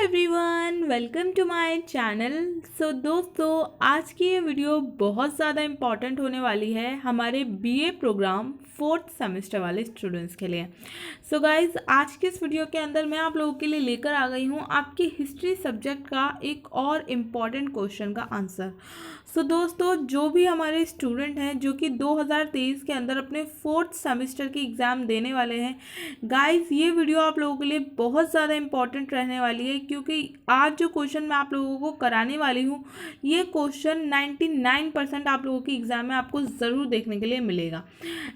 Everyone, welcome to my channel. दोस्तों, आज की ये वीडियो बहुत ज़्यादा इम्पॉर्टेंट होने वाली है हमारे बीए प्रोग्राम 4th सेमेस्टर वाले स्टूडेंट्स के लिए। गाइज, आज के इस वीडियो के अंदर मैं आप लोगों के लिए लेकर आ गई हूँ आपकी हिस्ट्री सब्जेक्ट का एक और इम्पॉर्टेंट क्वेश्चन का आंसर। दोस्तों, जो भी हमारे स्टूडेंट हैं जो कि 2023 के अंदर अपने 4th सेमेस्टर की एग्ज़ाम देने वाले हैं, गाइज ये वीडियो आप लोगों के लिए बहुत ज़्यादा इम्पॉर्टेंट रहने वाली है, क्योंकि आज जो क्वेश्चन मैं आप लोगों को कराने वाली हूँ ये क्वेश्चन 99% आप लोगों की एग्ज़ाम में आपको ज़रूर देखने के लिए मिलेगा।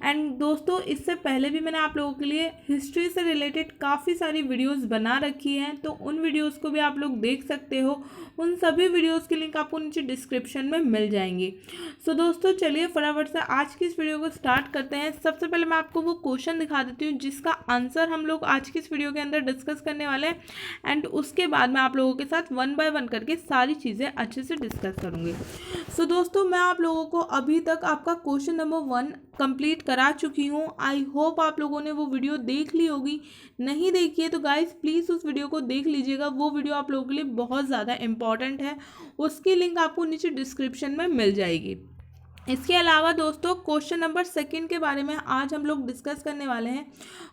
एंड दोस्तों, इससे पहले भी मैंने आप लोगों के लिए हिस्ट्री से रिलेटेड काफ़ी सारी वीडियोस बना रखी हैं, तो उन वीडियोस को भी आप लोग देख सकते हो। उन सभी वीडियोस की लिंक आपको नीचे डिस्क्रिप्शन में मिल जाएंगी। दोस्तों, चलिए फटाफट से आज की इस वीडियो को स्टार्ट करते हैं। सबसे पहले मैं आपको वो क्वेश्चन दिखा देती हूँ जिसका आंसर हम लोग आज की इस वीडियो के अंदर डिस्कस करने वाले हैं, एंड उसके बाद मैं आप लोगों के साथ 1 बाय 1 करके सारी चीज़ें अच्छे से डिस्कस करूँगी। दोस्तों, मैं आप लोगों को अभी तक आपका क्वेश्चन नंबर 1 कंप्लीट करा चुकी हूँ। आई होप आप लोगों ने वो वीडियो देख ली होगी। नहीं देखी है तो गाइस प्लीज़ उस वीडियो को देख लीजिएगा। वो वीडियो आप लोगों के लिए बहुत ज़्यादा इंपॉर्टेंट है। उसकी लिंक आपको नीचे डिस्क्रिप्शन में मिल जाएगी। इसके अलावा दोस्तों, क्वेश्चन नंबर 2 के बारे में आज हम लोग डिस्कस करने वाले हैं।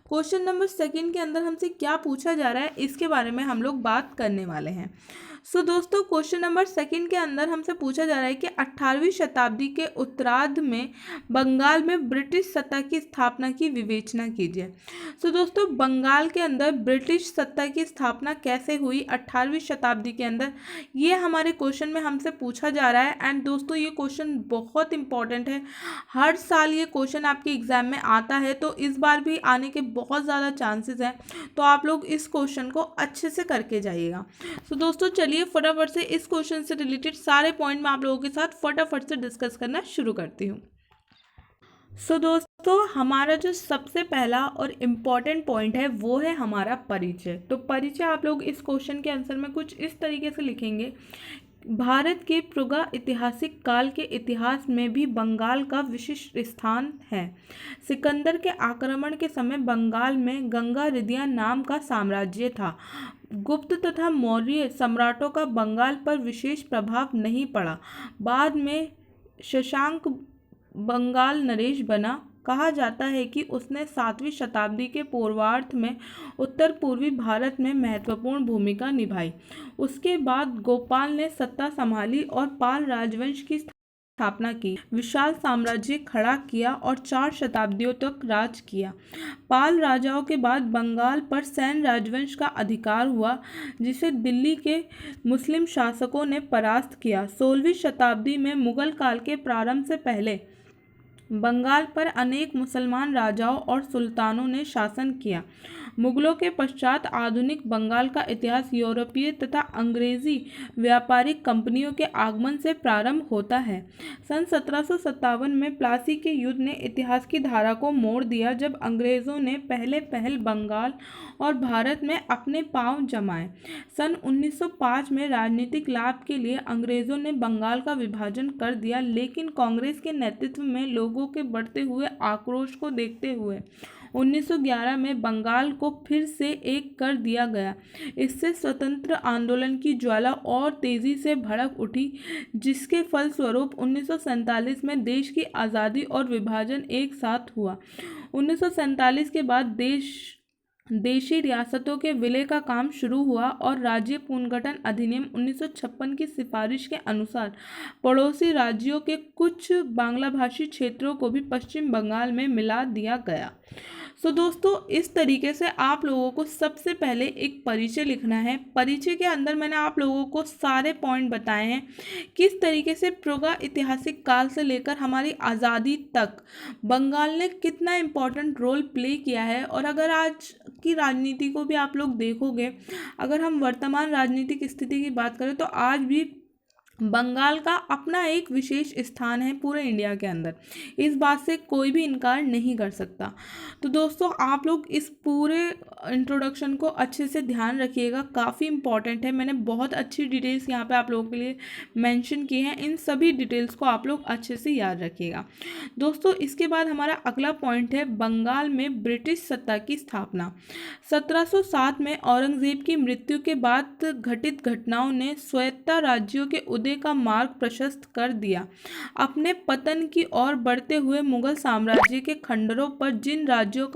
क्वेश्चन नंबर 2 के अंदर हमसे क्या पूछा जा रहा है इसके बारे में हम लोग बात करने वाले हैं। दोस्तों, क्वेश्चन नंबर 2 के अंदर हमसे पूछा जा रहा है कि 18वीं शताब्दी के उत्तरार्ध में बंगाल में ब्रिटिश सत्ता की स्थापना की विवेचना कीजिए। दोस्तों, बंगाल के अंदर ब्रिटिश सत्ता की स्थापना कैसे हुई 18वीं शताब्दी के अंदर, ये हमारे क्वेश्चन में हमसे पूछा जा रहा है। एंड दोस्तों, ये क्वेश्चन बहुत इंपॉर्टेंट है। हर साल ये क्वेश्चन आपके एग्जाम में आता है, तो इस बार भी आने के बहुत ज़्यादा चांसेस हैं। तो आप लोग इस क्वेश्चन को अच्छे से करके जाइएगा। दोस्तों, चलिए फटाफट से इस क्वेश्चन से रिलेटेड सारे पॉइंट मैं आप लोगों के साथ फटाफट से डिस्कस करना शुरू करती हूँ। दोस्तों, हमारा जो सबसे पहला और इम्पॉर्टेंट पॉइंट है वो है हमारा परिचय। तो परिचय आप लोग इस क्वेश्चन के आंसर में कुछ इस तरीके से लिखेंगे। भारत के प्राग ऐतिहासिक काल के इतिहास में भी बंगाल का विशिष्ट स्थान है। सिकंदर के आक्रमण के समय बंगाल में गंगा रिदिया नाम का साम्राज्य था। गुप्त तथा मौर्य सम्राटों का बंगाल पर विशेष प्रभाव नहीं पड़ा। बाद में शशांक बंगाल नरेश बना। कहा जाता है कि उसने 7वीं शताब्दी के पूर्वार्ध में उत्तर पूर्वी भारत में महत्वपूर्ण भूमिका निभाई। उसके बाद गोपाल ने सत्ता संभाली और पाल राजवंश की स्थापना की, विशाल साम्राज्य खड़ा किया और 4 शताब्दियों तक राज किया। पाल राजाओं के बाद बंगाल पर सैन राजवंश का अधिकार हुआ, जिसे दिल्ली के मुस्लिम शासकों ने परास्त किया। 16वीं शताब्दी में मुगल काल के प्रारंभ से पहले बंगाल पर अनेक मुसलमान राजाओं और सुल्तानों ने शासन किया। मुगलों के पश्चात आधुनिक बंगाल का इतिहास यूरोपीय तथा अंग्रेजी व्यापारिक कंपनियों के आगमन से प्रारंभ होता है। सन 1757 में प्लासी के युद्ध ने इतिहास की धारा को मोड़ दिया, जब अंग्रेज़ों ने पहल बंगाल और भारत में अपने पांव जमाए। सन 1905 में राजनीतिक लाभ के लिए अंग्रेज़ों ने बंगाल का विभाजन कर दिया, लेकिन कांग्रेस के नेतृत्व में लोगों के बढ़ते हुए आक्रोश को देखते हुए 1911 में बंगाल को फिर से एक कर दिया गया। इससे स्वतंत्र आंदोलन की ज्वाला और तेजी से भड़क उठी, जिसके फलस्वरूप 1947 में देश की आज़ादी और विभाजन एक साथ हुआ। 1947 के बाद देशी रियासतों के विलय का काम शुरू हुआ और राज्य पुनर्गठन अधिनियम 1956 की सिफारिश के अनुसार पड़ोसी राज्यों के कुछ बांग्ला भाषी क्षेत्रों को भी पश्चिम बंगाल में मिला दिया गया। दोस्तों, इस तरीके से आप लोगों को सबसे पहले एक परिचय लिखना है। परिचय के अंदर मैंने आप लोगों को सारे पॉइंट बताए हैं, किस तरीके से प्राग ऐतिहासिक काल से लेकर हमारी आज़ादी तक बंगाल ने कितना इम्पोर्टेंट रोल प्ले किया है। और अगर आज की राजनीति को भी आप लोग देखोगे, अगर हम वर्तमान राजनीतिक स्थिति की बात करें तो आज भी बंगाल का अपना एक विशेष स्थान है पूरे इंडिया के अंदर, इस बात से कोई भी इनकार नहीं कर सकता। तो दोस्तों आप लोग इस पूरे इंट्रोडक्शन को अच्छे से ध्यान रखिएगा, काफ़ी इंपॉर्टेंट है। मैंने बहुत अच्छी डिटेल्स यहाँ पे आप लोगों के लिए मेंशन की हैं, इन सभी डिटेल्स को आप लोग अच्छे से याद रखिएगा। दोस्तों इसके बाद हमारा अगला पॉइंट है बंगाल में ब्रिटिश सत्ता की स्थापना। 1707 में औरंगजेब की मृत्यु के बाद घटित घटनाओं ने स्वायत्त राज्यों के उदय का मार्ग प्रशस्त कर दिया। अपने पतन की ओर बढ़ते हुए मुगल साम्राज्य के खंडरों पर जिन राज्यों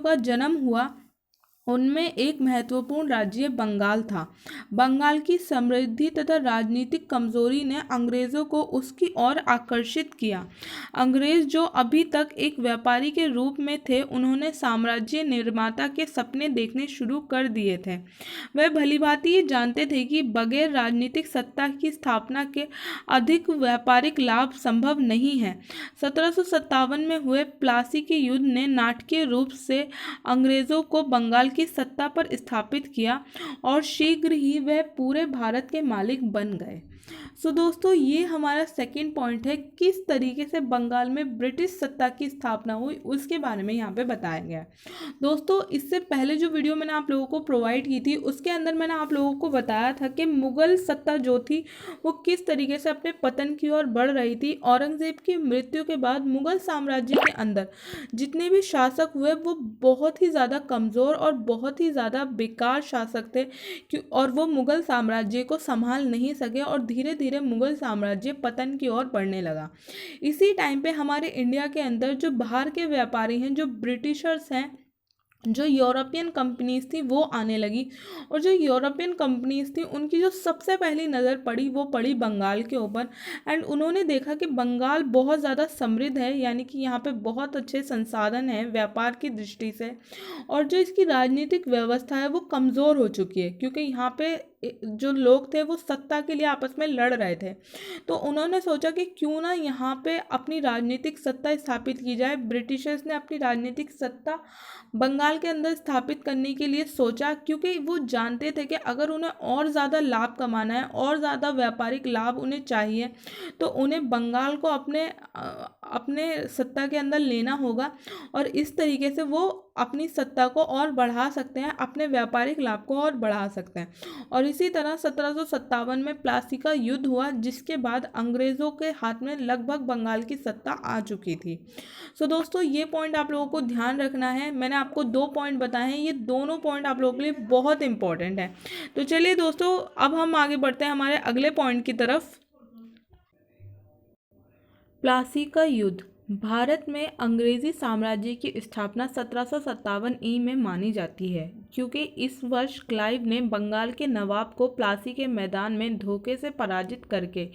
का जन्म हुआ उनमें एक महत्वपूर्ण राज्य बंगाल था। बंगाल की समृद्धि तथा राजनीतिक कमजोरी ने अंग्रेजों को उसकी ओर आकर्षित किया। अंग्रेज जो अभी तक एक व्यापारी के रूप में थे, उन्होंने साम्राज्य निर्माता के सपने देखने शुरू कर दिए थे। वह भलीभांति ये जानते थे कि बगैर राजनीतिक सत्ता की स्थापना के अधिक व्यापारिक लाभ संभव नहीं है। 1757 में हुए प्लासी के युद्ध ने नाटकीय रूप से अंग्रेजों को बंगाल की सत्ता पर स्थापित किया और शीघ्र ही वह पूरे भारत के मालिक बन गए। सो दोस्तों ये हमारा सेकंड पॉइंट है, किस तरीके से बंगाल में ब्रिटिश सत्ता की स्थापना हुई उसके बारे में यहाँ पे बताया गया है। दोस्तों इससे पहले जो वीडियो मैंने आप लोगों को प्रोवाइड की थी उसके अंदर मैंने आप लोगों को बताया था कि मुगल सत्ता जो थी वो किस तरीके से अपने पतन की ओर बढ़ रही थी। औरंगजेब की मृत्यु के बाद मुगल साम्राज्य के अंदर जितने भी शासक हुए वो बहुत ही ज़्यादा कमज़ोर और बहुत ही ज़्यादा बेकार शासक थे और वो मुगल साम्राज्य को संभाल नहीं सके और धीरे धीरे मुगल साम्राज्य पतन की ओर बढ़ने लगा। इसी टाइम पे हमारे इंडिया के अंदर जो बाहर के व्यापारी हैं, जो ब्रिटिशर्स हैं, जो यूरोपियन कंपनीज थी वो आने लगी और जो यूरोपियन कंपनीज थी उनकी जो सबसे पहली नज़र पड़ी वो पड़ी बंगाल के ऊपर। एंड उन्होंने देखा कि बंगाल बहुत ज़्यादा समृद्ध है, यानी कि यहाँ पे बहुत अच्छे संसाधन हैं व्यापार की दृष्टि से, और जो इसकी राजनीतिक व्यवस्था है वो कमज़ोर हो चुकी है क्योंकि यहाँ पे जो लोग थे वो सत्ता के लिए आपस में लड़ रहे थे। तो उन्होंने सोचा कि क्यों ना यहाँ पे अपनी राजनीतिक सत्ता स्थापित की जाए। ब्रिटिशर्स ने अपनी राजनीतिक सत्ता बंगाल के अंदर स्थापित करने के लिए सोचा क्योंकि वो जानते थे कि अगर उन्हें और ज़्यादा लाभ कमाना है और ज़्यादा व्यापारिक लाभ उन्हें चाहिए तो उन्हें बंगाल को अपने सत्ता के अंदर लेना होगा और इस तरीके से वो अपनी सत्ता को और बढ़ा सकते हैं, अपने व्यापारिक लाभ को और बढ़ा सकते हैं। और इसी तरह 1757 में प्लासी का युद्ध हुआ जिसके बाद अंग्रेज़ों के हाथ में लगभग बंगाल की सत्ता आ चुकी थी। सो दोस्तों ये पॉइंट आप लोगों को ध्यान रखना है। मैंने आपको 2 पॉइंट बताए हैं, ये दोनों पॉइंट आप लोगों के लिए बहुत इंपॉर्टेंट है। तो चलिए दोस्तों अब हम आगे बढ़ते हैं हमारे अगले पॉइंट की तरफ। प्लासी का युद्ध। भारत में अंग्रेजी साम्राज्य की स्थापना 1757 ई में मानी जाती है क्योंकि इस वर्ष क्लाइव ने बंगाल के नवाब को प्लासी के मैदान में धोखे से पराजित करके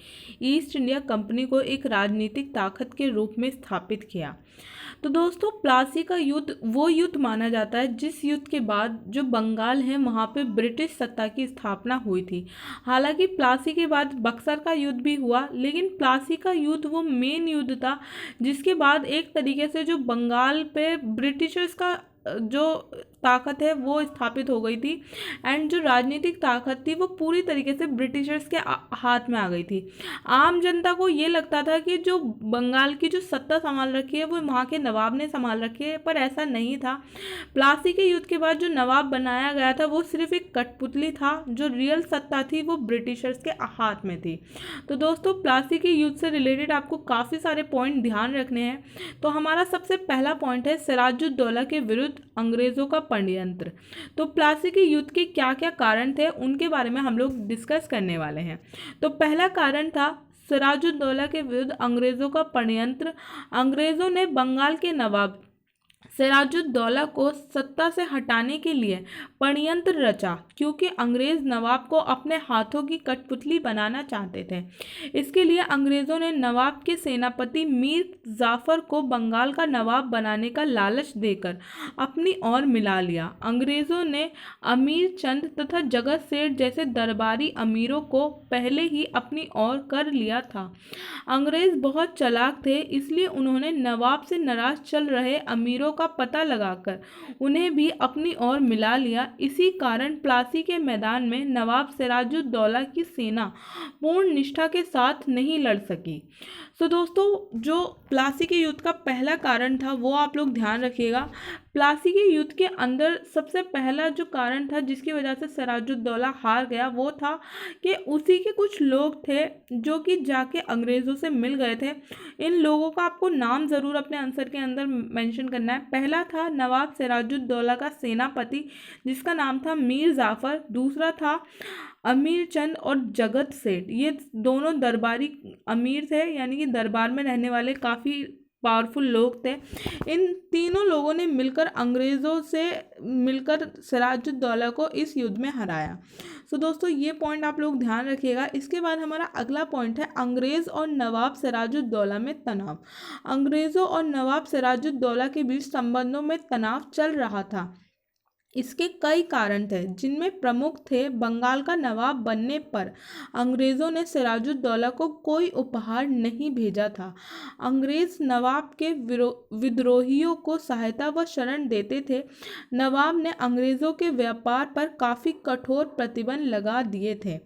ईस्ट इंडिया कंपनी को एक राजनीतिक ताकत के रूप में स्थापित किया। तो दोस्तों प्लासी का युद्ध वो युद्ध माना जाता है जिस युद्ध के बाद जो बंगाल है वहाँ पे ब्रिटिश सत्ता की स्थापना हुई थी। हालांकि प्लासी के बाद बक्सर का युद्ध भी हुआ, लेकिन प्लासी का युद्ध वो मेन युद्ध था जिसके बाद एक तरीके से जो बंगाल पे ब्रिटिशर्स का जो ताकत है वो स्थापित हो गई थी एंड जो राजनीतिक ताकत थी वो पूरी तरीके से ब्रिटिशर्स के हाथ में आ गई थी। आम जनता को ये लगता था कि जो बंगाल की जो सत्ता संभाल रखी है वो वहाँ के नवाब ने संभाल रखी है, पर ऐसा नहीं था। प्लासी के युद्ध के बाद जो नवाब बनाया गया था वो सिर्फ एक कठपुतली था, जो रियल सत्ता थी वो ब्रिटिशर्स के हाथ में थी। तो दोस्तों प्लासी के युद्ध से रिलेटेड आपको काफ़ी सारे पॉइंट ध्यान रखने हैं। तो हमारा सबसे पहला पॉइंट है सिराजुद्दौला के विरुद्ध अंग्रेजों का षड्यंत्र। तो प्लासी के युद्ध के क्या क्या कारण थे उनके बारे में हम लोग डिस्कस करने वाले हैं। तो पहला कारण था सिराजुद्दौला के विरुद्ध अंग्रेजों का षड्यंत्र। अंग्रेजों ने बंगाल के नवाब सिराजुद्दौला को सत्ता से हटाने के लिए षड्यंत्र रचा क्योंकि अंग्रेज नवाब को अपने हाथों की कठपुतली बनाना चाहते थे। इसके लिए अंग्रेज़ों ने नवाब के सेनापति मीर जाफ़र को बंगाल का नवाब बनाने का लालच देकर अपनी ओर मिला लिया। अंग्रेज़ों ने अमीर चंद तथा जगत सेठ जैसे दरबारी अमीरों को पहले ही अपनी ओर कर लिया था। अंग्रेज़ बहुत चालाक थे, इसलिए उन्होंने नवाब से नाराज चल रहे अमीरों का पता लगाकर उन्हें भी अपनी ओर मिला लिया। इसी कारण प्लासी के मैदान में नवाब सिराजुद्दौला की सेना पूर्ण निष्ठा के साथ नहीं लड़ सकी। तो दोस्तों, जो प्लासी के युद्ध का पहला कारण था वो आप लोग ध्यान रखिएगा। प्लासी के युद्ध के अंदर सबसे पहला जो कारण था जिसकी वजह से सिराजुद्दौला हार गया वो था कि उसी के कुछ लोग थे जो कि जाके अंग्रेज़ों से मिल गए थे। इन लोगों का आपको नाम ज़रूर अपने आंसर के अंदर मेंशन करना है। पहला था नवाब सिराजुद्दौला का सेनापति जिसका नाम था मीर जाफ़र। दूसरा था अमीर चंद और जगत सेठ। ये दोनों दरबारी अमीर थे, यानी कि दरबार में रहने वाले काफ़ी पावरफुल लोग थे। इन तीनों लोगों ने मिलकर अंग्रेज़ों से मिलकर सिराजुद्दौला को इस युद्ध में हराया। तो दोस्तों, ये पॉइंट आप लोग ध्यान रखिएगा। इसके बाद हमारा अगला पॉइंट है अंग्रेज़ और नवाब सिराजुद्दौला में तनाव। अंग्रेज़ों और नवाब सिराजुद्दौला के बीच संबंधों में तनाव चल रहा था। इसके कई कारण थे जिनमें प्रमुख थे बंगाल का नवाब बनने पर अंग्रेज़ों ने सिराजुद्दौला को कोई उपहार नहीं भेजा था। अंग्रेज़ नवाब के विद्रोहियों को सहायता व शरण देते थे। नवाब ने अंग्रेज़ों के व्यापार पर काफ़ी कठोर प्रतिबंध लगा दिए थे।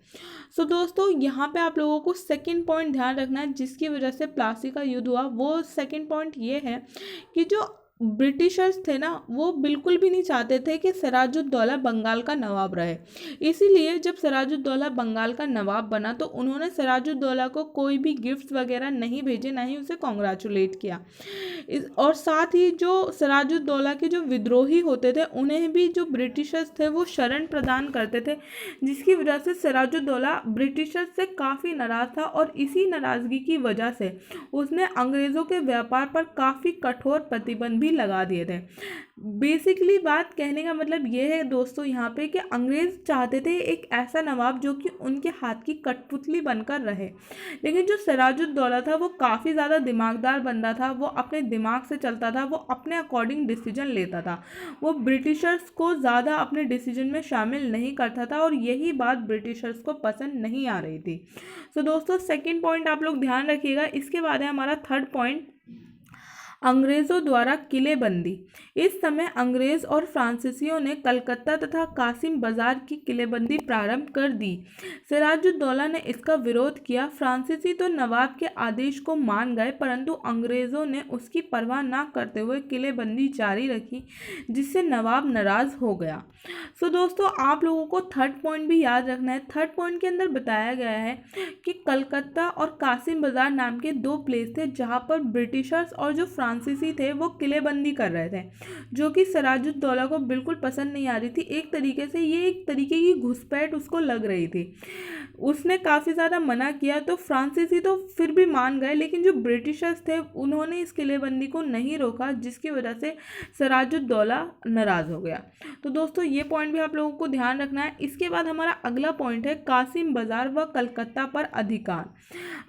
सो दोस्तों, यहाँ पे आप लोगों को सेकंड पॉइंट ध्यान रखना है जिसकी वजह से प्लासी का युद्ध हुआ। वो सेकंड पॉइंट ये है कि जो ब्रिटिशर्स थे ना, वो बिल्कुल भी नहीं चाहते थे कि सिराजुद्दौला बंगाल का नवाब रहे। इसीलिए जब सिराजुद्दौला बंगाल का नवाब बना तो उन्होंने सिराजुद्दौला को कोई भी गिफ्ट्स वगैरह नहीं भेजे, ना ही उसे कॉन्ग्रेचुलेट किया। और साथ ही जो सिराजुद्दौला के जो विद्रोही होते थे उन्हें भी जो ब्रिटिशर्स थे वो शरण प्रदान करते थे, जिसकी वजह से सिराजुद्दौला ब्रिटिशर्स से काफ़ी नाराज़ था और इसी नाराज़गी की वजह से उसने अंग्रेज़ों के व्यापार पर काफ़ी कठोर प्रतिबंध भी लगा दिए थे। बेसिकली बात कहने का मतलब ये है दोस्तों यहाँ पे कि अंग्रेज़ चाहते थे एक ऐसा नवाब जो कि उनके हाथ की कठपुतली बनकर रहे, लेकिन जो सिराजुद्दौला था वो काफ़ी ज़्यादा दिमागदार बंदा था। वो अपने दिमाग से चलता था, वो अपने अकॉर्डिंग डिसीजन लेता था, वो ब्रिटिशर्स को ज़्यादा अपने डिसीजन में शामिल नहीं करता था और यही बात ब्रिटिशर्स को पसंद नहीं आ रही थी। तो दोस्तों, सेकेंड पॉइंट आप लोग ध्यान रखिएगा। इसके बाद है हमारा थर्ड पॉइंट अंग्रेज़ों द्वारा किलेबंदी। इस समय अंग्रेज़ और फ्रांसीसियों ने कलकत्ता तथा कासिम बाजार की किलेबंदी प्रारंभ कर दी। सिराजुद्दौला ने इसका विरोध किया। फ्रांसीसी तो नवाब के आदेश को मान गए, परंतु अंग्रेज़ों ने उसकी परवाह न करते हुए किलेबंदी जारी रखी, जिससे नवाब नाराज़ हो गया। सो दोस्तों, आप लोगों को थर्ड पॉइंट भी याद रखना है। थर्ड पॉइंट के अंदर बताया गया है कि कलकत्ता और कासिम बाजार नाम के दो प्लेस थे जहाँ पर ब्रिटिशर्स और जो फ्रांसीसी थे वो किलेबंदी कर रहे थे, जो कि सिराजुद्दौला को बिल्कुल पसंद नहीं आ रही थी। एक तरीके से ये एक तरीके की घुसपैठ उसको लग रही थी। उसने काफ़ी ज़्यादा मना किया तो फ्रांसीसी तो फिर भी मान गए, लेकिन जो ब्रिटिशर्स थे उन्होंने इस किलेबंदी को नहीं रोका, जिसकी वजह से सिराजुद्दौला नाराज़ हो गया। तो दोस्तों, ये पॉइंट भी आप लोगों को ध्यान रखना है। इसके बाद हमारा अगला पॉइंट है कासिम बाजार व कलकत्ता पर अधिकार।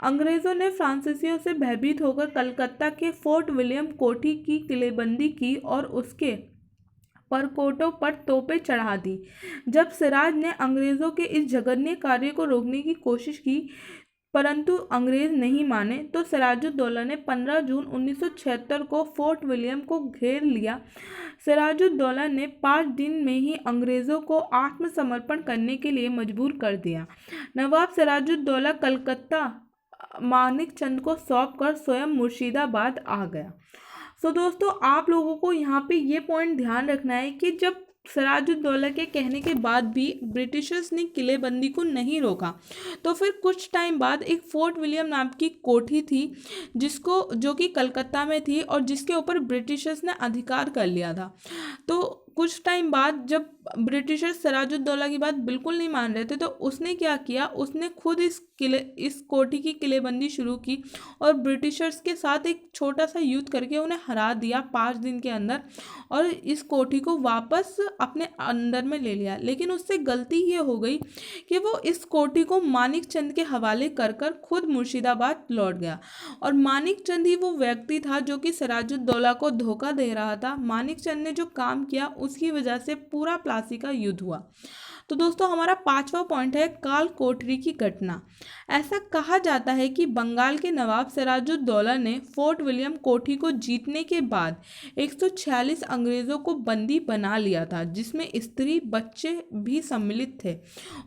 अंग्रेज़ों ने फ्रांसीसियों से भयभीत होकर कलकत्ता के फोर्ट विलियम कोठी की किलेबंदी की और उसके परकोटों पर तोपें चढ़ा दी। जब सिराज ने अंग्रेज़ों के इस जघन्य कार्य को रोकने की कोशिश की, परंतु अंग्रेज़ नहीं माने, तो सिराजुद्दौला ने 15 जून 1976 को फोर्ट विलियम को घेर लिया। सिराजुद्दौला ने 5 दिन में ही अंग्रेज़ों को आत्मसमर्पण करने के लिए मजबूर कर दिया। नवाब सिराजुद्दौला कलकत्ता मानिक चंद को सौंपकर स्वयं मुर्शिदाबाद आ गया। सो दोस्तों, आप लोगों को यहाँ पे ये पॉइंट ध्यान रखना है कि जब सिराजुद्दौला के कहने के बाद भी ब्रिटिशर्स ने किलेबंदी को नहीं रोका, तो फिर कुछ टाइम बाद एक फोर्ट विलियम नाम की कोठी थी जो कि कलकत्ता में थी और जिसके ऊपर ब्रिटिशर्स ने अधिकार कर लिया था। तो कुछ टाइम बाद जब ब्रिटिशर्स सिराजुद्दौला की बात बिल्कुल नहीं मान रहे थे, तो उसने क्या किया, उसने खुद इस कोठी की किलेबंदी शुरू की और ब्रिटिशर्स के साथ एक छोटा सा युद्ध करके उन्हें हरा दिया 5 दिन के अंदर, और इस कोठी को वापस अपने अंदर में ले लिया। लेकिन उससे गलती ये हो गई कि वो इस कोठी को मानिक चंद के हवाले कर खुद मुर्शिदाबाद लौट गया, और मानिक चंद ही वो व्यक्ति था जो कि सिराजुद्दौला को धोखा दे रहा था। मानिक चंद ने जो काम किया उसकी वजह से पूरा प्लासी का युद्ध हुआ। तो दोस्तों हमारा पांचवा पॉइंट है काल कोठरी की घटना। ऐसा कहा जाता है कि बंगाल के नवाब सिराजुद्दौला ने फोर्ट विलियम कोठी को जीतने के बाद 146 अंग्रेजों को बंदी बना लिया था, जिसमें स्त्री बच्चे भी सम्मिलित थे,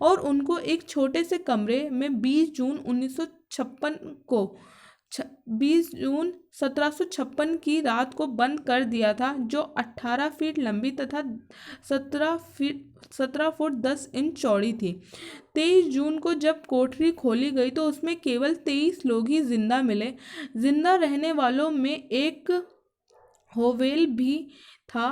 और उनको एक छोटे से कमरे में 20 जून 1756 की रात को बंद कर दिया था, जो 18 फीट लंबी तथा 17 फुट 10 इंच चौड़ी थी। 23 जून को जब कोठरी खोली गई तो उसमें केवल 23 लोग ही जिंदा मिले। जिंदा रहने वालों में एक होवेल भी था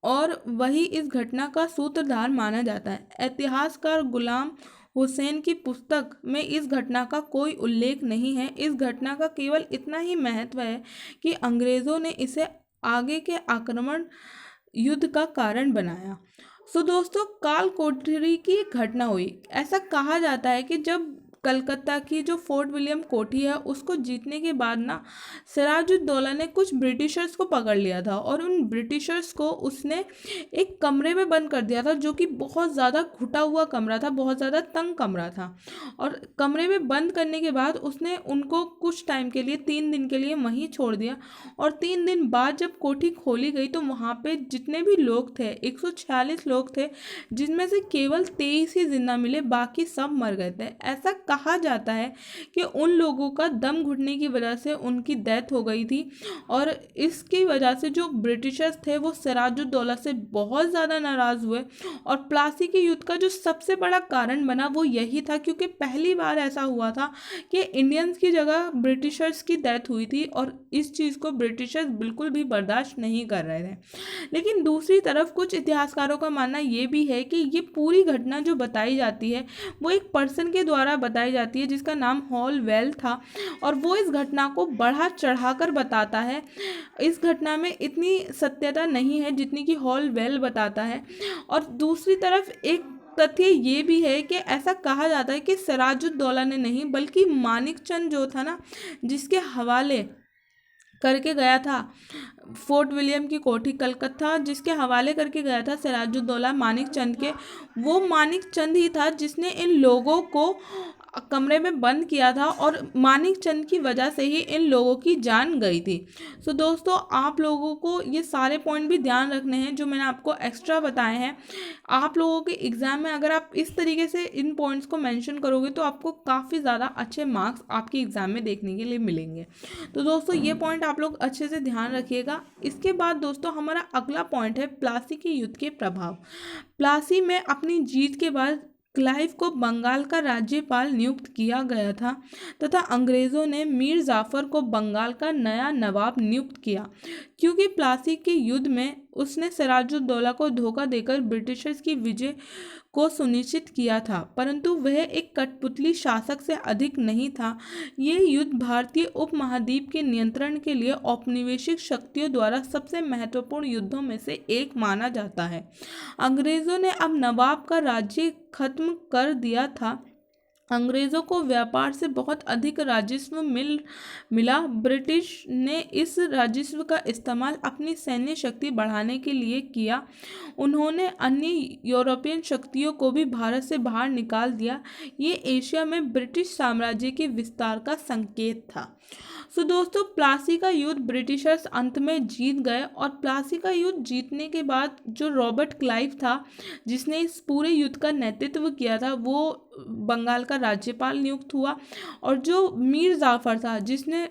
और वही इस घटना का सूत्रधार माना जाता है। इतिहासकार गुलाम हुसैन की पुस्तक में इस घटना का कोई उल्लेख नहीं है। इस घटना का केवल इतना ही महत्व है कि अंग्रेजों ने इसे आगे के आक्रमण युद्ध का कारण बनाया। सो दोस्तों, काल कोठरी की घटना हुई। ऐसा कहा जाता है कि जब कलकत्ता की जो फोर्ट विलियम कोठी है उसको जीतने के बाद ना सिराजुद्दौला ने कुछ ब्रिटिशर्स को पकड़ लिया था और उन ब्रिटिशर्स को उसने एक कमरे में बंद कर दिया था, जो कि बहुत ज़्यादा घुटा हुआ कमरा था, बहुत ज़्यादा तंग कमरा था। और कमरे में बंद करने के बाद उसने उनको कुछ टाइम के लिए 3 दिन के लिए वहीं छोड़ दिया। और 3 दिन बाद जब कोठी खोली गई तो वहाँ पे जितने भी लोग थे 146 लोग थे, जिनमें से केवल 23 ही जिंदा मिले, बाकी सब मर गए थे। ऐसा कहा जाता है कि उन लोगों का दम घुटने की वजह से उनकी डेथ हो गई थी, और इसकी वजह से जो ब्रिटिशर्स थे वो सिराजुद्दौला से बहुत ज़्यादा नाराज़ हुए। और प्लासी के युद्ध का जो सबसे बड़ा कारण बना वो यही था, क्योंकि पहली बार ऐसा हुआ था कि इंडियंस की जगह ब्रिटिशर्स की डेथ हुई थी, और इस चीज़ को ब्रिटिशर्स बिल्कुल भी बर्दाश्त नहीं कर रहे थे। लेकिन दूसरी तरफ कुछ इतिहासकारों का मानना ये भी है कि ये पूरी घटना जो बताई जाती है वो एक पर्सन के द्वारा बताई जाती है जिसका नाम हॉलवेल था, और वो इस घटना को बढ़ा चढ़ाकर बताता है। इस घटना में इतनी सत्यता नहीं है जितनी कि हॉलवेल बताता है। और दूसरी तरफ एक तथ्य ये भी है कि ऐसा कहा जाता है कि सिराजुद्दौला ने नहीं बल्कि मानिकचंद जो था ना, जिसके हवाले करके गया था फोर्ट विलियम की कोठी कलकत्ता, जिसके हवाले करके गया था सिराजुद्दौला मानिकचंद के, वो मानिकचंद ही था जिसने इन लोगों को कमरे में बंद किया था, और मानिकचंद की वजह से ही इन लोगों की जान गई थी। सो दोस्तों, आप लोगों को ये सारे पॉइंट भी ध्यान रखने हैं जो मैंने आपको एक्स्ट्रा बताए हैं। आप लोगों के एग्ज़ाम में अगर आप इस तरीके से इन पॉइंट्स को मेंशन करोगे तो आपको काफ़ी ज़्यादा अच्छे मार्क्स आपके एग्ज़ाम में देखने के लिए मिलेंगे। तो दोस्तों, ये पॉइंट आप लोग अच्छे से ध्यान रखिएगा। इसके बाद दोस्तों हमारा अगला पॉइंट है प्लासी के युद्ध के प्रभाव। प्लासी में अपनी जीत के बाद क्लाइव को बंगाल का राज्यपाल नियुक्त किया गया था तथा अंग्रेज़ों ने मीर जाफ़र को बंगाल का नया नवाब नियुक्त किया, क्योंकि प्लासी के युद्ध में उसने सिराजुद्दौला को धोखा देकर ब्रिटिशर्स की विजय को सुनिश्चित किया था, परंतु वह एक कठपुतली शासक से अधिक नहीं था। ये युद्ध भारतीय उपमहाद्वीप के नियंत्रण के लिए औपनिवेशिक शक्तियों द्वारा सबसे महत्वपूर्ण युद्धों में से एक माना जाता है। अंग्रेज़ों ने अब नवाब का राज्य खत्म कर दिया था। अंग्रेज़ों को व्यापार से बहुत अधिक राजस्व मिला। ब्रिटिश ने इस राजस्व का इस्तेमाल अपनी सैन्य शक्ति बढ़ाने के लिए किया। उन्होंने अन्य यूरोपियन शक्तियों को भी भारत से बाहर निकाल दिया। ये एशिया में ब्रिटिश साम्राज्य के विस्तार का संकेत था। सो दोस्तों, प्लासी का युद्ध ब्रिटिशर्स अंत में जीत गए, और प्लासी का युद्ध जीतने के बाद जो रॉबर्ट क्लाइव था जिसने इस पूरे युद्ध का नेतृत्व किया था, वो बंगाल का राज्यपाल नियुक्त हुआ, और जो मीर जाफ़र था जिसने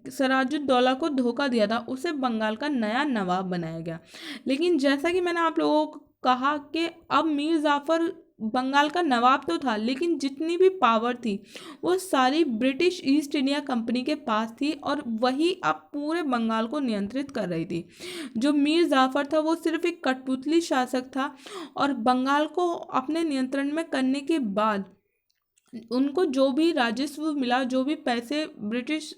सिराजुद्दौला को धोखा दिया था उसे बंगाल का नया नवाब बनाया गया। लेकिन जैसा कि मैंने आप लोगों को कहा कि अब मीर जाफ़र बंगाल का नवाब तो था, लेकिन जितनी भी पावर थी वो सारी ब्रिटिश ईस्ट इंडिया कंपनी के पास थी, और वही अब पूरे बंगाल को नियंत्रित कर रही थी। जो मीर जाफ़र था वो सिर्फ एक कठपुतली शासक था, और बंगाल को अपने नियंत्रण में करने के बाद उनको जो भी राजस्व मिला, जो भी पैसे ब्रिटिश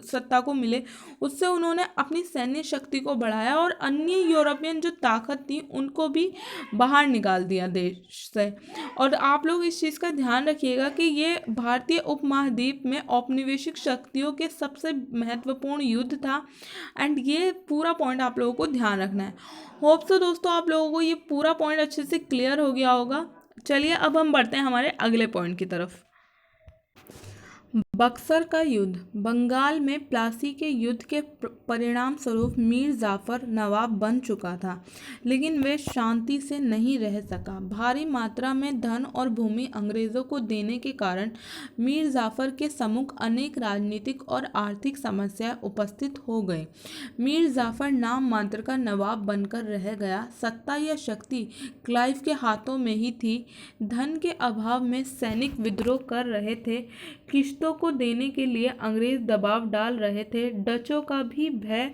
सत्ता को मिले, उससे उन्होंने अपनी सैन्य शक्ति को बढ़ाया और अन्य यूरोपियन जो ताकत थी उनको भी बाहर निकाल दिया देश से। और आप लोग इस चीज़ का ध्यान रखिएगा कि ये भारतीय उपमहाद्वीप में औपनिवेशिक शक्तियों के सबसे महत्वपूर्ण युद्ध था। एंड ये पूरा पॉइंट आप लोगों को ध्यान रखना है। होप सो दोस्तों आप लोगों को ये पूरा पॉइंट अच्छे से क्लियर हो गया होगा। चलिए अब हम बढ़ते हैं हमारे अगले पॉइंट की तरफ। बक्सर का युद्ध। बंगाल में प्लासी के युद्ध के परिणाम स्वरूप मीर जाफर नवाब बन चुका था, लेकिन वे शांति से नहीं रह सका। भारी मात्रा में धन और भूमि अंग्रेजों को देने के कारण मीर जाफर के सम्मुख अनेक राजनीतिक और आर्थिक समस्याएं उपस्थित हो गई। मीर जाफर नाम मात्र का नवाब बनकर रह गया। सत्ता या शक्ति क्लाइव के हाथों में ही थी। धन के अभाव में सैनिक विद्रोह कर रहे थे। किश्तों को देने के लिए अंग्रेज दबाव डाल रहे थे। डचों का भी भय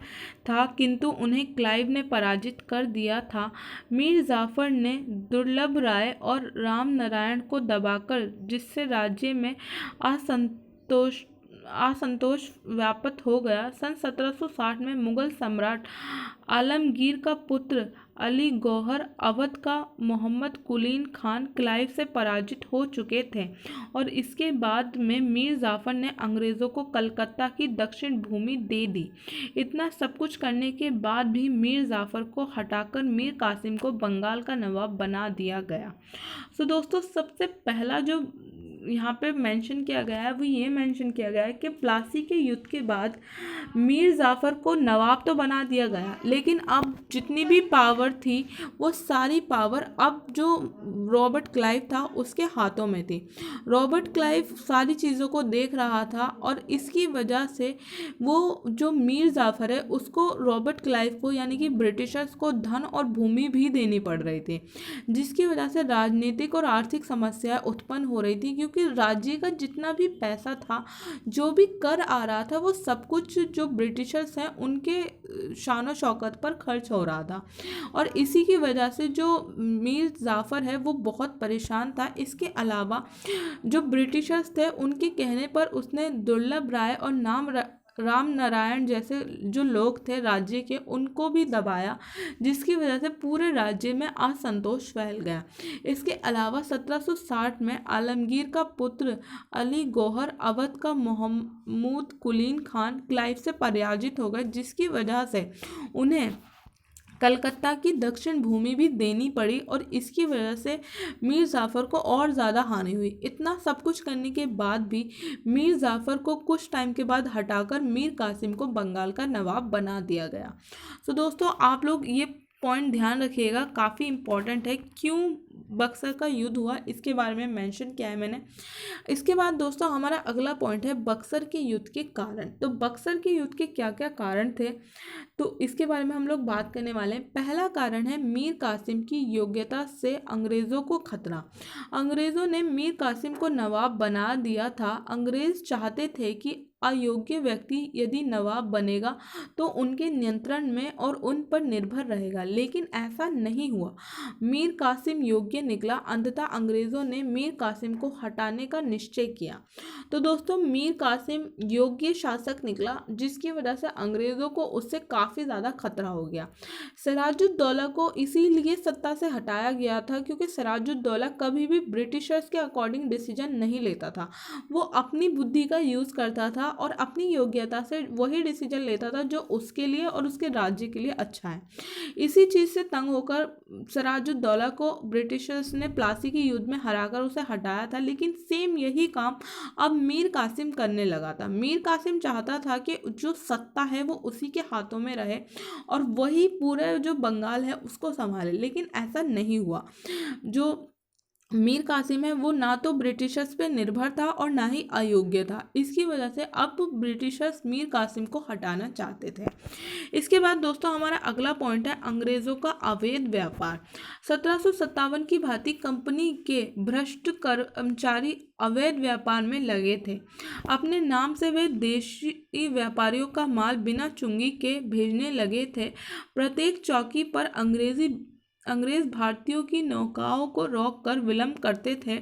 था, किंतु उन्हें क्लाइव ने पराजित कर दिया था। मीर जाफर ने दुर्लभ राय और राम नारायण को दबाकर, जिससे राज्य में असंतोष व्याप्त हो गया। सन 1760 में मुगल सम्राट आलमगीर का पुत्र अली गौहर अवध का मोहम्मद कुलीन खान क्लाइव से पराजित हो चुके थे, और इसके बाद में मीर जाफर ने अंग्रेज़ों को कलकत्ता की दक्षिण भूमि दे दी। इतना सब कुछ करने के बाद भी मीर जाफर को हटाकर मीर कासिम को बंगाल का नवाब बना दिया गया। सो दोस्तों सबसे पहला जो यहाँ पे मेंशन किया गया है वो ये मेंशन किया गया है कि प्लासी के युद्ध के बाद मीर जाफर को नवाब तो बना दिया गया, लेकिन अब जितनी भी पावर थी वो सारी पावर अब जो रॉबर्ट क्लाइव था उसके हाथों में थी। रॉबर्ट क्लाइव सारी चीज़ों को देख रहा था और इसकी वजह से वो जो मीर जाफर है उसको रॉबर्ट क्लाइव को यानी कि ब्रिटिशर्स को धन और भूमि भी देनी पड़ रही थी, जिसकी वजह से राजनीतिक और आर्थिक समस्याएं उत्पन्न हो रही थी, क्योंकि राज्य का जितना भी पैसा था, जो भी कर आ रहा था, वो सब कुछ जो ब्रिटिशर्स हैं उनके शान शौकत पर खर्च हो रहा था। और इसी की वजह से जो मीर जाफर है वो बहुत परेशान था। इसके अलावा जो ब्रिटिशर्स थे उनके कहने पर उसने दुर्लभ राय और राम नारायण जैसे जो लोग थे राज्य के, उनको भी दबाया, जिसकी वजह से पूरे राज्य में असंतोष फैल गया। इसके अलावा 1760 में आलमगीर का पुत्र अली गौहर अवध का मोहम्मद कुलीन खान क्लाइव से पराजित हो गए, जिसकी वजह से उन्हें कलकत्ता की दक्षिण भूमि भी देनी पड़ी, और इसकी वजह से मीर जाफर को और ज़्यादा हानि हुई। इतना सब कुछ करने के बाद भी मीर जाफर को कुछ टाइम के बाद हटाकर मीर कासिम को बंगाल का नवाब बना दिया गया। तो दोस्तों आप लोग ये पॉइंट ध्यान रखिएगा, काफ़ी इम्पॉर्टेंट है। क्यों बक्सर का युद्ध हुआ इसके बारे में मेंशन किया है मैंने। इसके बाद दोस्तों हमारा अगला पॉइंट है बक्सर के युद्ध के कारण। तो बक्सर के युद्ध के क्या क्या कारण थे, तो इसके बारे में हम लोग बात करने वाले हैं। पहला कारण है मीर कासिम की योग्यता से अंग्रेज़ों को खतरा। अंग्रेज़ों ने मीर कासिम को नवाब बना दिया था। अंग्रेज़ चाहते थे कि अयोग्य व्यक्ति यदि नवाब बनेगा तो उनके नियंत्रण में और उन पर निर्भर रहेगा, लेकिन ऐसा नहीं हुआ। मीर कासिम योग्य निकला। अंततः अंग्रेज़ों ने मीर कासिम को हटाने का निश्चय किया। तो दोस्तों मीर कासिम योग्य शासक निकला, जिसकी वजह से अंग्रेज़ों को उससे काफ़ी ज़्यादा खतरा हो गया। सिराजुद्दौला को इसीलिए सत्ता से हटाया गया था क्योंकि सिराजुद्दौला कभी भी ब्रिटिशर्स के अकॉर्डिंग डिसीजन नहीं लेता था। वो अपनी बुद्धि का यूज़ करता था और अपनी योग्यता से वही डिसीजन लेता था जो उसके लिए और उसके राज्य के लिए अच्छा है। इसी चीज़ से तंग होकर सिराजुद्दौला को ब्रिटिशर्स ने प्लासी के युद्ध में हराकर उसे हटाया था, लेकिन सेम यही काम अब मीर कासिम करने लगा था। मीर कासिम चाहता था कि जो सत्ता है वो उसी के हाथों में रहे और वही पूरे जो बंगाल है उसको संभाले, लेकिन ऐसा नहीं हुआ। जो मीर कासिम है वो ना तो ब्रिटिशर्स पे निर्भर था और ना ही अयोग्य था। इसकी वजह से अब ब्रिटिशर्स मीर कासिम को हटाना चाहते थे। इसके बाद दोस्तों हमारा अगला पॉइंट है अंग्रेज़ों का अवैध व्यापार। 1757 की भांति कंपनी के भ्रष्ट कर्मचारी अवैध व्यापार में लगे थे। अपने नाम से वे देशी व्यापारियों का माल बिना चुंगी के भेजने लगे थे। प्रत्येक चौकी पर अंग्रेज भारतीयों की नौकाओं को रोककर विलंब करते थे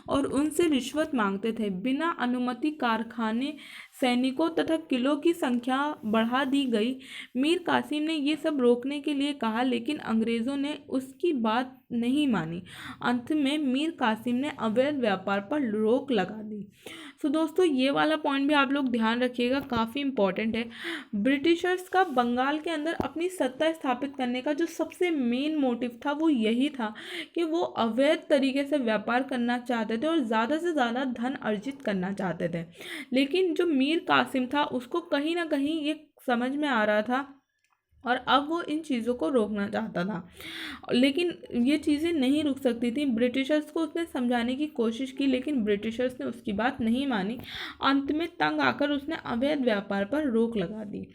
और उनसे रिश्वत मांगते थे। बिना अनुमति कारखाने, सैनिकों तथा किलों की संख्या बढ़ा दी गई। मीर कासिम ने ये सब रोकने के लिए कहा, लेकिन अंग्रेजों ने उसकी बात नहीं मानी। अंत में मीर कासिम ने अवैध व्यापार पर रोक लगा दी। सो दोस्तों, ये वाला पॉइंट भी आप लोग ध्यान रखिएगा, काफ़ी इंपॉर्टेंट है। ब्रिटिशर्स का बंगाल के अंदर अपनी सत्ता स्थापित करने का जो सबसे मेन मोटिव था वो यही था कि वो अवैध तरीके से व्यापार करना चाहते थे और ज़्यादा से ज़्यादा धन अर्जित करना चाहते थे। लेकिन जो मीर कासिम था उसको कहीं ना कहीं ये समझ में आ रहा था और अब वो इन चीज़ों को रोकना चाहता था, लेकिन ये चीज़ें नहीं रुक सकती थी। ब्रिटिशर्स को उसने समझाने की कोशिश की, लेकिन ब्रिटिशर्स ने उसकी बात नहीं मानी। अंत में तंग आकर उसने अवैध व्यापार पर रोक लगा दी।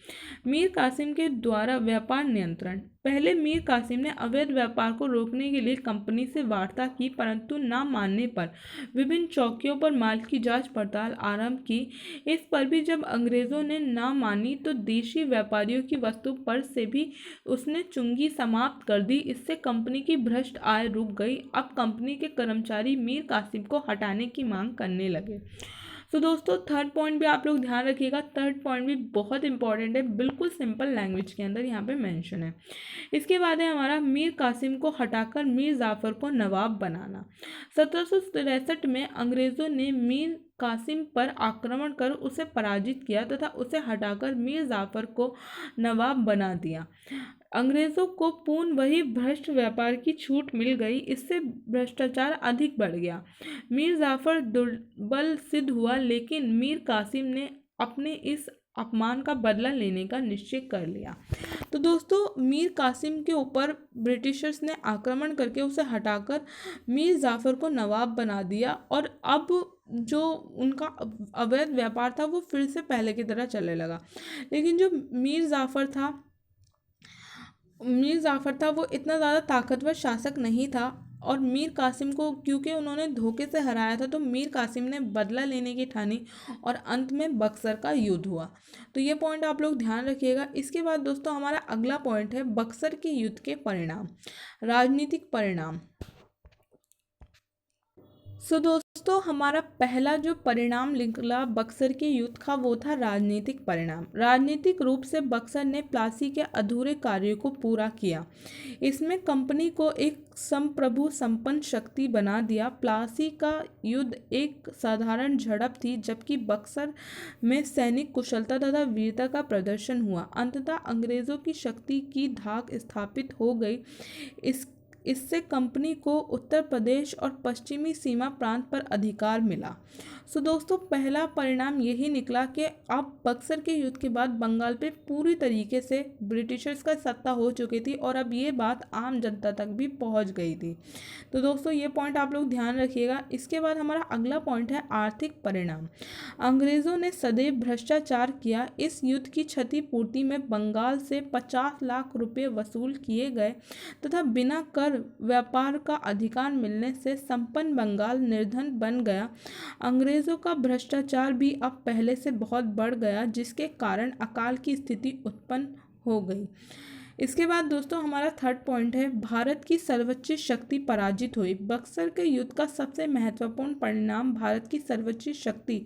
मीर कासिम के द्वारा व्यापार नियंत्रण। पहले मीर कासिम ने अवैध व्यापार को रोकने के लिए कंपनी से वार्ता की, परंतु न मानने पर विभिन्न चौकियों पर माल की जांच पड़ताल आरंभ की। इस पर भी जब अंग्रेजों ने न मानी तो देशी व्यापारियों की वस्तु पर से भी उसने चुंगी समाप्त कर दी। इससे कंपनी की भ्रष्ट आय रुक गई। अब कंपनी के कर्मचारी मीर कासिम को हटाने की मांग करने लगे। तो दोस्तों, थर्ड पॉइंट भी आप लोग ध्यान रखिएगा। थर्ड पॉइंट भी बहुत इंपॉर्टेंट है, बिल्कुल सिंपल लैंग्वेज के अंदर यहाँ पे मेंशन है। इसके बाद है हमारा मीर कासिम को हटाकर मीर जाफर को नवाब बनाना। 1763 में अंग्रेजों ने मीर कासिम पर आक्रमण कर उसे पराजित किया तथा उसे हटाकर मीर जाफर को नवाब बना दिया। अंग्रेजों को पूर्ण वही भ्रष्ट व्यापार की छूट मिल गई। इससे भ्रष्टाचार अधिक बढ़ गया। मीर जाफर दुर्बल सिद्ध हुआ, लेकिन मीर कासिम ने अपने इस अपमान का बदला लेने का निश्चय कर लिया। तो दोस्तों, मीर कासिम के ऊपर ब्रिटिशर्स ने आक्रमण करके उसे हटाकर मीर जाफर को नवाब बना दिया और अब जो उनका अवैध व्यापार था वो फिर से पहले की तरह चलने लगा। लेकिन जो मीर जाफर था वो इतना ज़्यादा ताकतवर शासक नहीं था और मीर कासिम को क्योंकि उन्होंने धोखे से हराया था तो मीर कासिम ने बदला लेने की ठानी और अंत में बक्सर का युद्ध हुआ। तो ये पॉइंट आप लोग ध्यान रखिएगा। इसके बाद दोस्तों हमारा अगला पॉइंट है बक्सर के युद्ध के परिणाम, राजनीतिक परिणाम। सो दोस्तों, हमारा पहला जो परिणाम निकला बक्सर के युद्ध का वो था राजनीतिक परिणाम। राजनीतिक रूप से बक्सर ने प्लासी के अधूरे कार्यों को पूरा किया। इसमें कंपनी को एक संप्रभु संपन्न शक्ति बना दिया। प्लासी का युद्ध एक साधारण झड़प थी, जबकि बक्सर में सैनिक कुशलता तथा वीरता का प्रदर्शन हुआ। अंततः अंग्रेजों की शक्ति की धाक स्थापित हो गई। इससे कंपनी को उत्तर प्रदेश और पश्चिमी सीमा प्रांत पर अधिकार मिला। सो दोस्तों, पहला परिणाम यही निकला कि अब बक्सर के युद्ध के बाद बंगाल पे पूरी तरीके से ब्रिटिशर्स का सत्ता हो चुकी थी और अब ये बात आम जनता तक भी पहुंच गई थी। तो दोस्तों, ये पॉइंट आप लोग ध्यान रखिएगा। इसके बाद हमारा अगला पॉइंट है आर्थिक परिणाम। अंग्रेजों ने सदैव भ्रष्टाचार किया। इस युद्ध की क्षतिपूर्ति में बंगाल से 50 लाख रुपये वसूल किए गए तथा बिना कर व्यापार का अधिकार मिलने से संपन्न बंगाल निर्धन बन गया। अंग्रेजों का भ्रष्टाचार भी अब पहले से बहुत बढ़ गया, जिसके कारण अकाल की स्थिति उत्पन्न हो गई। इसके बाद दोस्तों हमारा थर्ड पॉइंट है भारत की सर्वोच्च शक्ति पराजित हुई। बक्सर के युद्ध का सबसे महत्वपूर्ण परिणाम भारत की सर्वोच्च शक्ति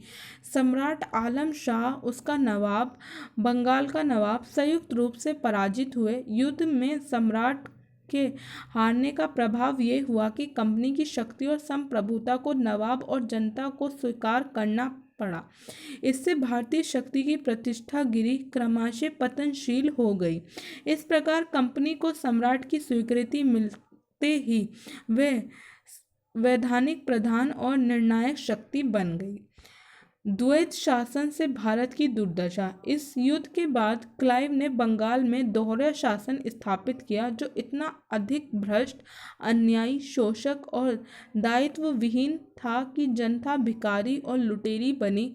सम्राट आलम शाह, उसका नवाब, बंगाल का नवाब संयुक्त रूप से पराजित हुए। युद्ध में सम्राट के हारने का प्रभाव ये हुआ कि कंपनी की शक्ति और संप्रभुता को नवाब और जनता को स्वीकार करना पड़ा। इससे भारतीय शक्ति की प्रतिष्ठा गिरी, क्रमशः पतनशील हो गई। इस प्रकार कंपनी को सम्राट की स्वीकृति मिलते ही वे वैधानिक प्रधान और निर्णायक शक्ति बन गई। द्वैत शासन से भारत की दुर्दशा। इस युद्ध के बाद क्लाइव ने बंगाल में दोहरा शासन स्थापित किया, जो इतना अधिक भ्रष्ट, अन्यायी, शोषक और दायित्व विहीन था कि जनता भिखारी और लुटेरी बनी।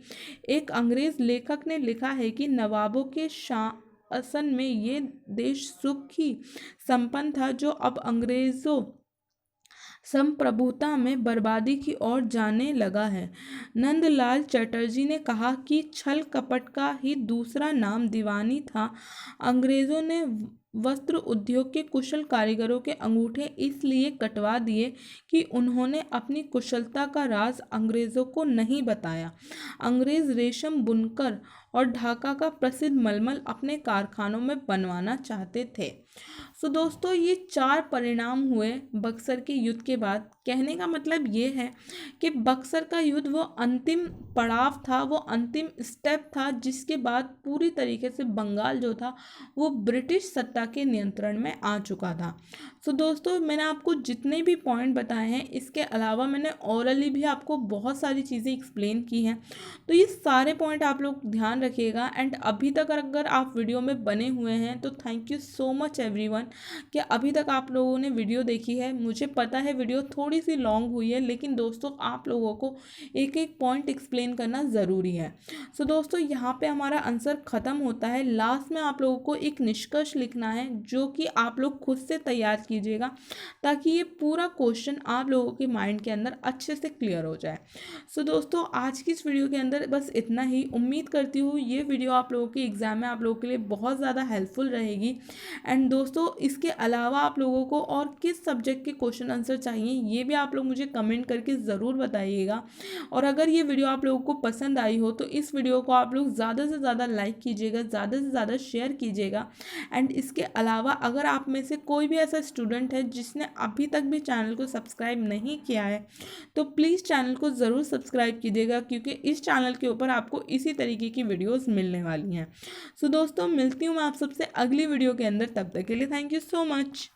एक अंग्रेज लेखक ने लिखा है कि नवाबों के शासन में ये देश सुखी संपन्न था, जो अब अंग्रेजों संप्रभुता में बर्बादी की ओर जाने लगा है। नंदलाल चटर्जी ने कहा कि छल कपट का ही दूसरा नाम दीवानी था। अंग्रेजों ने वस्त्र उद्योग के कुशल कारीगरों के अंगूठे इसलिए कटवा दिए कि उन्होंने अपनी कुशलता का राज अंग्रेज़ों को नहीं बताया। अंग्रेज़ रेशम बुनकर और ढाका का प्रसिद्ध मलमल अपने कारखानों में बनवाना चाहते थे। सो दोस्तों, ये 4 परिणाम हुए बक्सर के युद्ध के बाद। कहने का मतलब ये है कि बक्सर का युद्ध वो अंतिम पड़ाव था, वो अंतिम स्टेप था, जिसके बाद पूरी तरीके से बंगाल जो था वो ब्रिटिश सत्ता के नियंत्रण में आ चुका था। सो दोस्तों, मैंने आपको जितने भी पॉइंट बताए हैं, इसके अलावा मैंने ओरली भी आपको बहुत सारी चीज़ें एक्सप्लेन की हैं, तो ये सारे पॉइंट आप लोग ध्यान रखिएगा। एंड अभी तक अगर आप वीडियो में बने हुए हैं तो thank you so much everyone कि अभी तक आप लोगों ने वीडियो देखी है। मुझे पता है वीडियो थोड़ी सी लॉन्ग हुई है, लेकिन दोस्तों आप लोगों को एक एक पॉइंट एक्सप्लेन करना ज़रूरी है। सो दोस्तों, यहाँ पे हमारा आंसर ख़त्म होता है। लास्ट में आप लोगों को एक निष्कर्ष लिखना है, जो कि आप लोग खुद से तैयार कीजिएगा, ताकि ये पूरा क्वेश्चन आप लोगों के माइंड के अंदर अच्छे से क्लियर हो जाए। सो दोस्तों, आज की इस वीडियो के अंदर बस इतना ही। उम्मीद करती हूँ ये वीडियो आप लोगों के एग्ज़ाम में आप लोगों के लिए बहुत ज़्यादा हेल्पफुल रहेगी। एंड दोस्तों, इसके अलावा आप लोगों को और किस सब्जेक्ट के क्वेश्चन आंसर चाहिए, ये भी आप लोग मुझे कमेंट करके ज़रूर बताइएगा। और अगर ये वीडियो आप लोगों को पसंद आई हो तो इस वीडियो को आप लोग ज़्यादा से ज़्यादा लाइक कीजिएगा, ज़्यादा से ज़्यादा शेयर कीजिएगा। एंड इसके अलावा अगर आप में से कोई भी ऐसा स्टूडेंट है जिसने अभी तक भी चैनल को सब्सक्राइब नहीं किया है, तो प्लीज़ चैनल को ज़रूर सब्सक्राइब कीजिएगा, क्योंकि इस चैनल के ऊपर आपको इसी तरीके की वीडियोस मिलने वाली हैं। सो दोस्तों, मिलती हूँ मैं आप सबसे अगली वीडियो के अंदर। तब तक के लिए थैंक यू सो मच।